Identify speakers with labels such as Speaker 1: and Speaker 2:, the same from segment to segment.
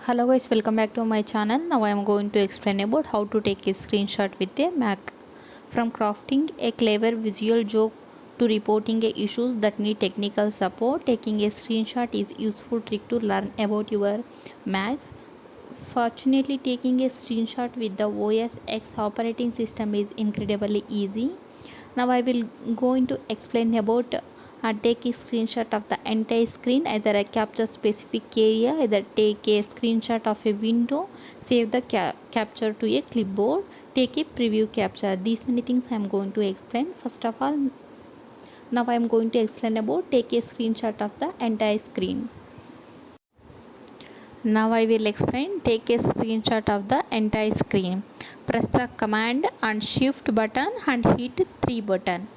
Speaker 1: Hello guys, welcome back to my channel. Now I am going to explain about how to take a screenshot with a Mac. From crafting a clever visual joke to reporting a issues that need technical support, taking a screenshot is useful trick to learn about your Mac. Fortunately, taking a screenshot with the OS X operating system is incredibly easy. Now I will going to explain about take a screenshot of the entire screen, either a capture specific area, either take a screenshot of a window, save the capture to a clipboard, take a preview capture. These many things I am going to explain. First of all, now I am going to explain about take a screenshot of the entire screen. Now I will explain take a screenshot of the entire screen. Press the command and shift button and hit 3 button.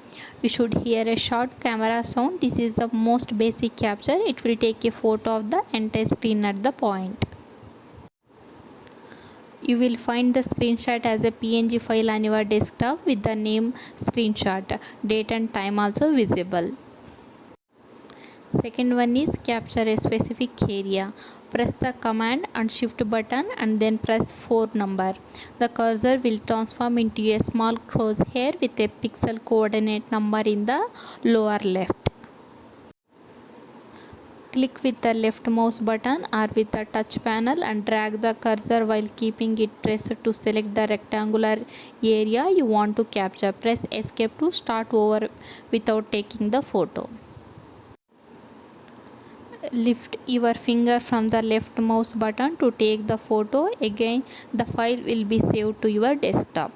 Speaker 1: You should hear a short camera sound. This is the most basic capture. It will take a photo of the entire screen at the point. You will find the screenshot as a PNG file on your desktop with the name screenshot. Date and time also visible. Second one is capture a specific area. Press the command and shift button and then press 4 number. The cursor will transform into a small crosshair with a pixel coordinate number in the lower left. Click with the left mouse button or with the touch panel and drag the cursor while keeping it pressed to select the rectangular area you want to capture. Press escape to start over without taking the photo. Lift your finger from the left mouse button to take the photo. Again, the file will be saved to your desktop.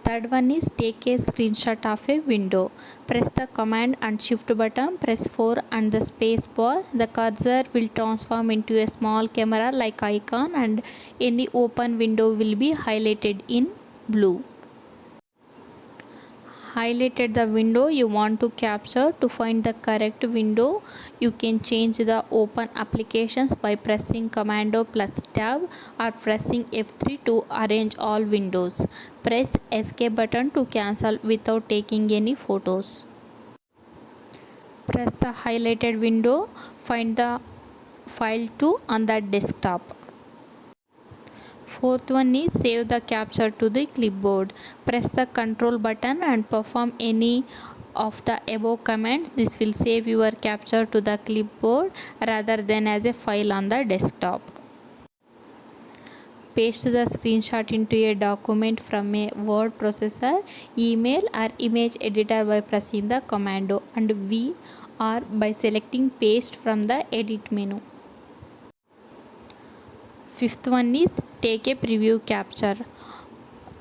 Speaker 1: Third one is take a screenshot of a window. Press the command and shift button, press 4 and the space bar. The cursor will transform into a small camera like icon and any open window will be highlighted in blue. Highlighted the window you want to capture. To find the correct window, you can change the open applications by pressing commando plus tab or pressing F3 to arrange all windows. Press escape button to cancel without taking any photos. Press the highlighted window, find the file 2 on the desktop. Fourth one is save the capture to the clipboard. Press the control button and perform any of the above commands. This will save your capture to the clipboard rather than as a file on the desktop. Paste the screenshot into a document from a word processor, email or image editor by pressing the commando and V or by selecting paste from the edit menu. Fifth one is take a preview capture.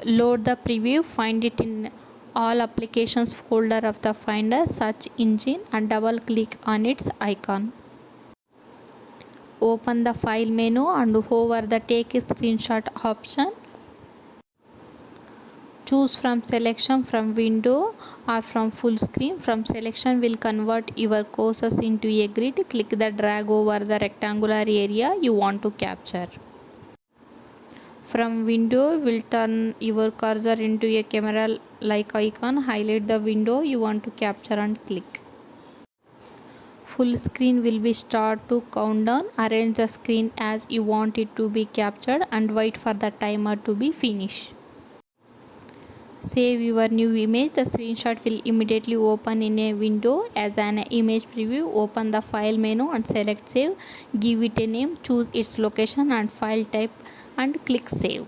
Speaker 1: Load the preview, find it in all applications folder of the Finder search engine and double click on its icon. Open the file menu and hover the take a screenshot option. Choose from selection from window or from full screen. From selection will convert your cursor into a grid. Click the drag over the rectangular area you want to capture. From window will turn your cursor into a camera like icon. Highlight the window you want to capture and click. Full screen will be start to count down. Arrange the screen as you want it to be captured and wait for the timer to be finished. Save your new image. The screenshot will immediately open in a window as an image preview. Open the file menu and select save. Give it a name, choose its location and file type and click save.